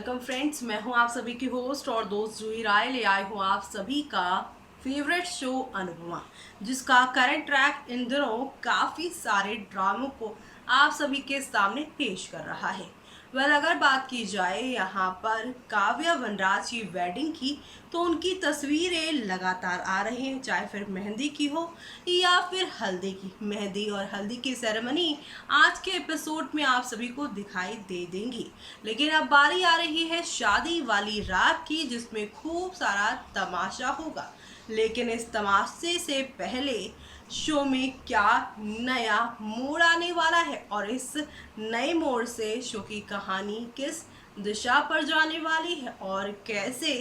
Welcome friends. मैं हूं आप सभी की होस्ट और दोस्त जूही राय। ले आए हूं आप सभी का फेवरेट शो अनुपमा, जिसका करंट ट्रैक इन दिनों काफ़ी सारे ड्रामों को आप सभी के सामने पेश कर रहा है। अगर बात की जाए यहाँ पर काव्या वनराज की वेडिंग की, तो उनकी तस्वीरें लगातार आ रही हैं, चाहे फिर मेहंदी की हो या फिर हल्दी की। मेहंदी और हल्दी की सेरेमनी आज के एपिसोड में आप सभी को दिखाई दे देंगी। लेकिन अब बारी आ रही है शादी वाली रात की, जिसमें खूब सारा तमाशा होगा। लेकिन इस तमाशे से पहले शो में क्या नया मोड़ आने वाला है और इस नए मोड़ से शो की कहानी किस दिशा पर जाने वाली है और कैसे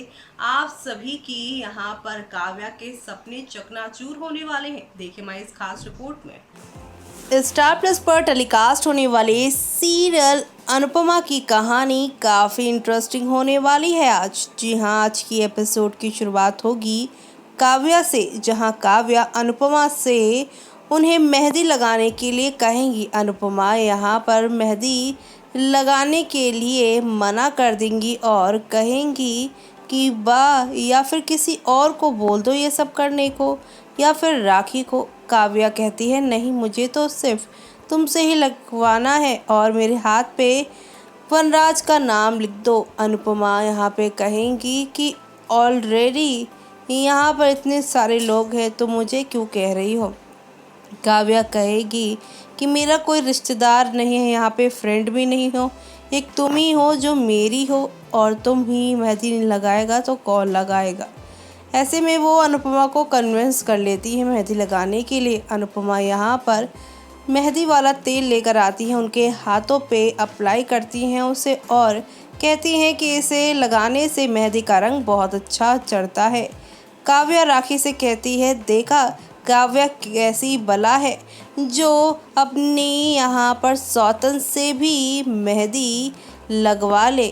आप सभी की यहाँ पर काव्या के सपने चकनाचूर होने वाले हैं, देखिए हमारी इस खास रिपोर्ट में। स्टार प्लस पर टेलीकास्ट होने वाले सीरियल अनुपमा की कहानी काफ़ी इंटरेस्टिंग होने वाली है आज। जी हाँ, आज की एपिसोड की शुरुआत होगी काव्या से, जहां काव्या अनुपमा से उन्हें मेहंदी लगाने के लिए कहेंगी। अनुपमा यहां पर मेहंदी लगाने के लिए मना कर देंगी और कहेंगी कि वाह, या फिर किसी और को बोल दो ये सब करने को, या फिर राखी को। काव्या कहती है नहीं, मुझे तो सिर्फ तुमसे ही लगवाना है और मेरे हाथ पे वनराज का नाम लिख दो। अनुपमा यहाँ पे कहेंगी कि ऑलरेडी यहाँ पर इतने सारे लोग हैं तो मुझे क्यों कह रही हो। काव्या कहेगी कि मेरा कोई रिश्तेदार नहीं है यहाँ पे, फ्रेंड भी नहीं हो, एक तुम ही हो जो मेरी हो, और तुम ही मेहंदी नहीं लगाएगा तो कौन लगाएगा। ऐसे में वो अनुपमा को कन्विंस कर लेती है मेहंदी लगाने के लिए। अनुपमा यहाँ पर मेहंदी वाला तेल लेकर आती हैं, उनके हाथों पे अप्लाई करती हैं उसे और कहती हैं कि इसे लगाने से मेहंदी का रंग बहुत अच्छा चढ़ता है। काव्या राखी से कहती है, देखा काव्या कैसी बला है जो अपने यहाँ पर सौतन से भी मेहंदी लगवा ले।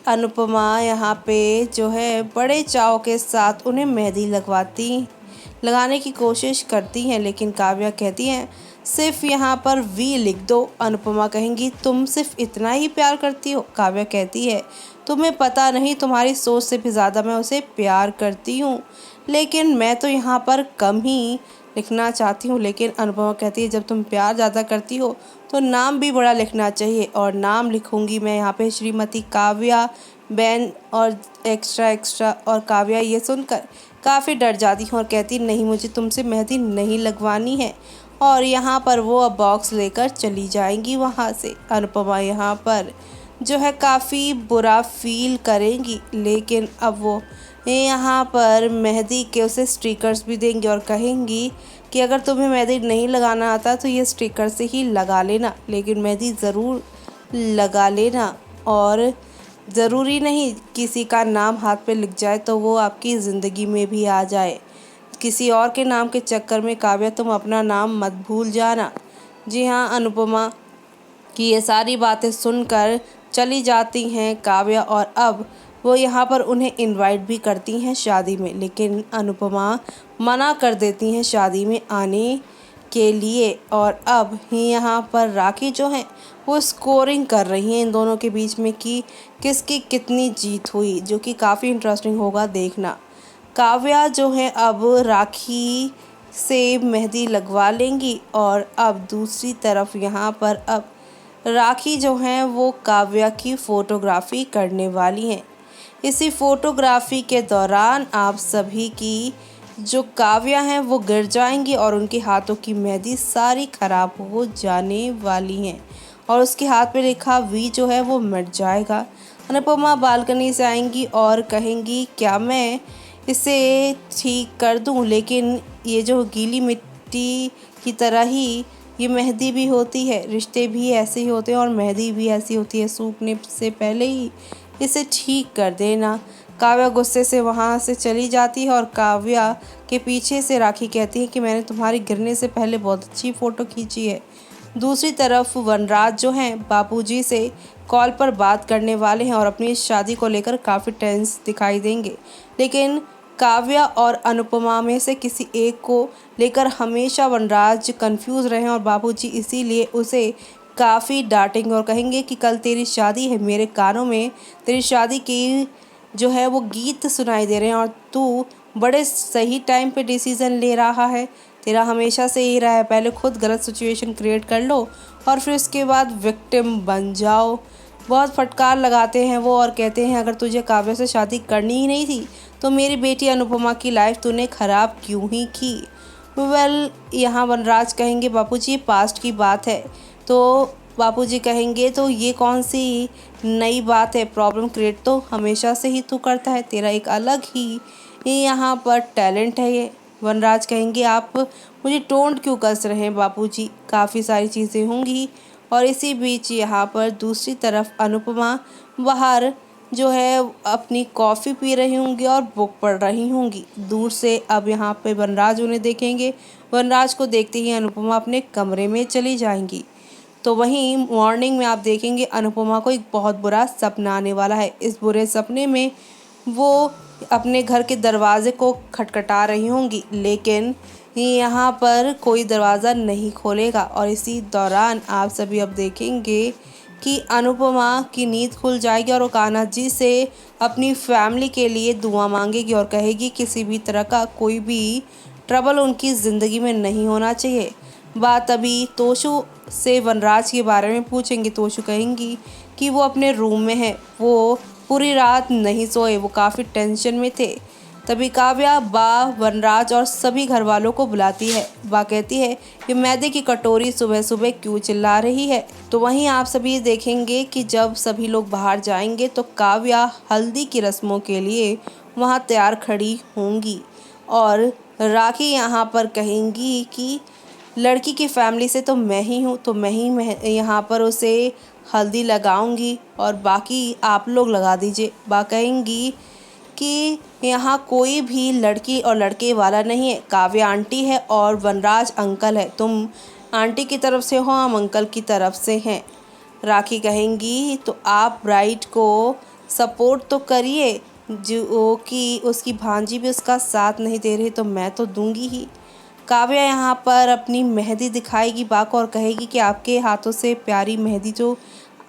अनुपमा यहाँ पे जो है बड़े चाव के साथ उन्हें मेहंदी लगाने की कोशिश करती हैं, लेकिन काव्या कहती हैं सिर्फ यहाँ पर वी लिख दो। अनुपमा कहेंगी तुम सिर्फ इतना ही प्यार करती हो। काव्या कहती है तुम्हें पता नहीं, तुम्हारी सोच से भी ज़्यादा मैं उसे प्यार करती हूँ, लेकिन मैं तो यहाँ पर कम ही लिखना चाहती हूँ। लेकिन अनुपमा कहती है जब तुम प्यार ज़्यादा करती हो तो नाम भी बड़ा लिखना चाहिए, और नाम लिखूँगी मैं यहाँ पे श्रीमती काव्या बैन और एक्स्ट्रा एक्स्ट्रा। और काव्या ये सुनकर काफ़ी डर जाती हूँ और कहती नहीं, मुझे तुमसे मेहंदी नहीं लगवानी है, और यहाँ पर वो अब बॉक्स लेकर चली जाएंगी वहाँ से। अनुपमा यहाँ पर जो है काफ़ी बुरा फील करेंगी, लेकिन अब वो यहाँ पर मेहंदी के उसे स्टिकर्स भी देंगी और कहेंगी कि अगर तुम्हें मेहंदी नहीं लगाना आता तो ये स्टिकर से ही लगा लेना, लेकिन मेहंदी ज़रूर लगा लेना, और ज़रूरी नहीं किसी का नाम हाथ पे लिख जाए तो वो आपकी ज़िंदगी में भी आ जाए। किसी और के नाम के चक्कर में काव्या तुम अपना नाम मत भूल जाना। जी हाँ, अनुपमा की ये सारी बातें सुनकर चली जाती हैं काव्या, और अब वो यहाँ पर उन्हें इनवाइट भी करती हैं शादी में, लेकिन अनुपमा मना कर देती हैं शादी में आने के लिए। और अब यहाँ पर राखी जो है वो स्कोरिंग कर रही हैं इन दोनों के बीच में कि किसकी कितनी जीत हुई, जो कि काफ़ी इंटरेस्टिंग होगा देखना। काव्या जो है अब राखी से मेहंदी लगवा लेंगी, और अब दूसरी तरफ यहाँ पर अब राखी जो हैं वो काव्या की फ़ोटोग्राफ़ी करने वाली हैं। इसी फ़ोटोग्राफ़ी के दौरान आप सभी की जो काव्या हैं वो गिर जाएंगी और उनके हाथों की मेहंदी सारी ख़राब हो जाने वाली हैं, और उसके हाथ पे लिखा वी जो है वो मिट जाएगा। अनुपमा बालकनी से आएंगी और कहेंगी क्या मैं इसे ठीक कर दूं, लेकिन ये जो गीली मिट्टी की तरह ही ये मेहंदी भी होती है, रिश्ते भी ऐसे ही होते हैं और मेहंदी भी ऐसी होती है, सूखने से पहले ही इसे ठीक कर देना। काव्या गुस्से से वहाँ से चली जाती है और काव्या के पीछे से राखी कहती है कि मैंने तुम्हारे गिरने से पहले बहुत अच्छी फ़ोटो खींची है। दूसरी तरफ वनराज जो हैं बापूजी से कॉल पर बात करने वाले हैं और अपनी इस शादी को लेकर काफ़ी टेंस दिखाई देंगे, लेकिन काव्या और अनुपमा में से किसी एक को लेकर हमेशा वनराज कंफ्यूज रहे और बाबूजी इसीलिए उसे काफ़ी डांटेंगे और कहेंगे कि कल तेरी शादी है, मेरे कानों में तेरी शादी की जो है वो गीत सुनाई दे रहे हैं और तू बड़े सही टाइम पे डिसीज़न ले रहा है। तेरा हमेशा से ही रहा है, पहले खुद गलत सिचुएशन क्रिएट कर लो और फिर उसके बाद विक्टिम बन जाओ। बहुत फटकार लगाते हैं वो और कहते हैं अगर तुझे काव्या से शादी करनी ही नहीं थी तो मेरी बेटी अनुपमा की लाइफ तूने ख़राब क्यों ही की। वेल यहाँ वनराज कहेंगे बापूजी पास्ट की बात है। तो बापूजी कहेंगे तो ये कौन सी नई बात है, प्रॉब्लम क्रिएट तो हमेशा से ही तू करता है, तेरा एक अलग ही यहाँ पर टैलेंट है ये। वनराज कहेंगे आप मुझे टोंट क्यों कस रहे हैं बापूजी, काफ़ी सारी चीज़ें होंगी। और इसी बीच यहाँ पर दूसरी तरफ अनुपमा बाहर जो है अपनी कॉफ़ी पी रही होंगी और बुक पढ़ रही होंगी। दूर से अब यहाँ पे वनराज उन्हें देखेंगे। वनराज को देखते ही अनुपमा अपने कमरे में चली जाएंगी। तो वहीं मॉर्निंग में आप देखेंगे अनुपमा को एक बहुत बुरा सपना आने वाला है। इस बुरे सपने में वो अपने घर के दरवाजे को खटखटा रही होंगी, लेकिन यहाँ पर कोई दरवाज़ा नहीं खोलेगा। और इसी दौरान आप सभी अब देखेंगे कि अनुपमा की नींद खुल जाएगी और वो कान्हा जी से अपनी फैमिली के लिए दुआ मांगेगी और कहेगी किसी भी तरह का कोई भी ट्रबल उनकी ज़िंदगी में नहीं होना चाहिए। बात अभी तोशु से वनराज के बारे में पूछेंगी। तोशु कहेंगी कि वो अपने रूम में है, वो पूरी रात नहीं सोए, वो काफ़ी टेंशन में थे। तभी काव्या बा वनराज और सभी घर वालों को बुलाती है। बा कहती है कि मैदे की कटोरी सुबह सुबह क्यों चिल्ला रही है। तो वहीं आप सभी देखेंगे कि जब सभी लोग बाहर जाएंगे तो काव्या हल्दी की रस्मों के लिए वहाँ तैयार खड़ी होंगी और राखी यहाँ पर कहेंगी कि लड़की की फैमिली से तो मैं ही हूँ, तो मैं ही यहाँ पर उसे हल्दी लगाऊंगी और बाकी आप लोग लगा दीजिए। बा कहेंगी कि यहाँ कोई भी लड़की और लड़के वाला नहीं है, काव्या आंटी है और वनराज अंकल है, तुम आंटी की तरफ से हो, हम अंकल की तरफ से हैं। राखी कहेंगी तो आप ब्राइड को सपोर्ट तो करिए, जो कि उसकी भांजी भी उसका साथ नहीं दे रही तो मैं तो दूंगी ही। काव्या यहाँ पर अपनी मेहंदी दिखाएगी बा को और कहेगी कि आपके हाथों से प्यारी मेहंदी जो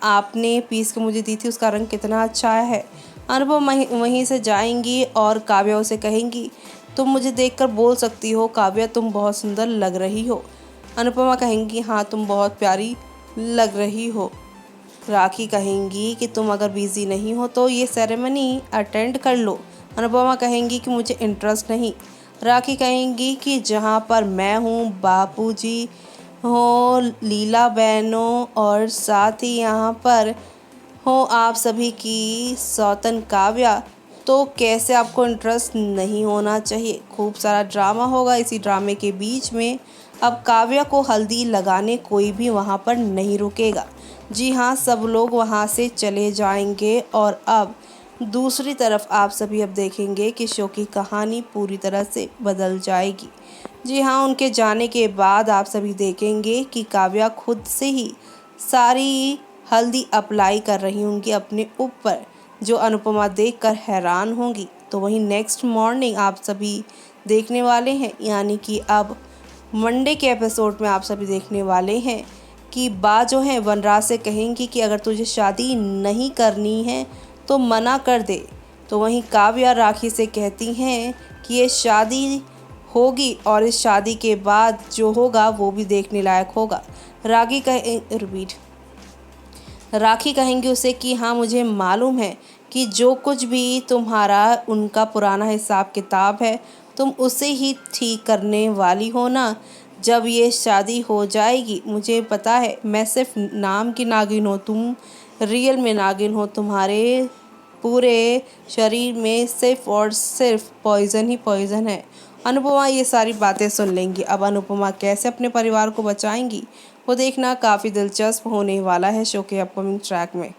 आपने पीस के मुझे दी थी उसका रंग कितना अच्छा है। अनुपम वहीं से जाएंगी और काव्या उसे कहेंगी तुम मुझे देखकर बोल सकती हो काव्या, तुम बहुत सुंदर लग रही हो। अनुपमा कहेंगी हाँ तुम बहुत प्यारी लग रही हो। राखी कहेंगी कि तुम अगर बिज़ी नहीं हो तो ये सेरेमनी अटेंड कर लो। अनुपमा कहेंगी कि मुझे इंटरेस्ट नहीं। राखी कहेंगी कि जहाँ पर मैं हूँ, बापूजी हो, लीला बहनों और साथ ही यहाँ पर हो आप सभी की सौतन काव्या, तो कैसे आपको इंटरेस्ट नहीं होना चाहिए। खूब सारा ड्रामा होगा। इसी ड्रामे के बीच में अब काव्या को हल्दी लगाने कोई भी वहाँ पर नहीं रुकेगा। जी हाँ, सब लोग वहाँ से चले जाएंगे और अब दूसरी तरफ आप सभी अब देखेंगे कि शो की कहानी पूरी तरह से बदल जाएगी। जी हाँ, उनके जाने के बाद आप सभी देखेंगे कि काव्या खुद से ही सारी हल्दी अप्लाई कर रही होंगी अपने ऊपर, जो अनुपमा देखकर हैरान होंगी। तो वहीं नेक्स्ट मॉर्निंग आप सभी देखने वाले हैं, यानी कि अब मंडे के एपिसोड में आप सभी देखने वाले हैं कि बा जो है वनराज से कहेंगी कि अगर तुझे शादी नहीं करनी है तो मना कर दे। तो वहीं काव्या राखी से कहती हैं कि ये शादी होगी और इस शादी के बाद जो होगा वो भी देखने लायक होगा। राखी कहेंगी उसे कि हाँ मुझे मालूम है कि जो कुछ भी तुम्हारा उनका पुराना हिसाब किताब है तुम उसे ही ठीक करने वाली हो ना। जब ये शादी हो जाएगी मुझे पता है, मैं सिर्फ नाम की नागिन हो, तुम रियल में नागिन हो, तुम्हारे पूरे शरीर में सिर्फ और सिर्फ पॉइज़न ही पॉइज़न है। अनुपमा ये सारी बातें सुन लेंगी। अब अनुपमा कैसे अपने परिवार को बचाएंगी वो देखना काफ़ी दिलचस्प होने वाला है शो के अपकमिंग ट्रैक में।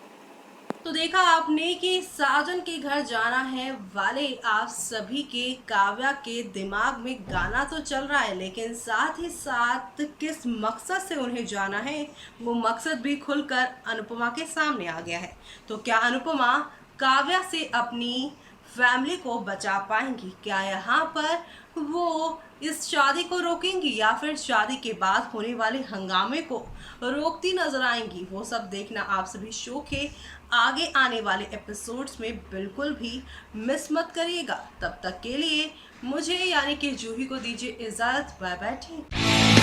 तो देखा आपने कि साजन के घर जाना है वाले आप सभी के काव्या के दिमाग में गाना तो चल रहा है, लेकिन साथ ही साथ किस मकसद से उन्हें जाना है वो मकसद भी खुलकर अनुपमा के सामने आ गया है। तो क्या अनुपमा काव्या से अपनी फैमिली को बचा पाएंगी? क्या यहाँ पर वो इस शादी को रोकेंगी या फिर शादी के बाद होने वाले हंगामे को रोकती नजर आएंगी, वो सब देखना आप सभी शो के आगे आने वाले एपिसोड्स में बिल्कुल भी मिस मत करिएगा। तब तक के लिए मुझे यानी कि जूही को दीजिए इजाजत। Bye bye.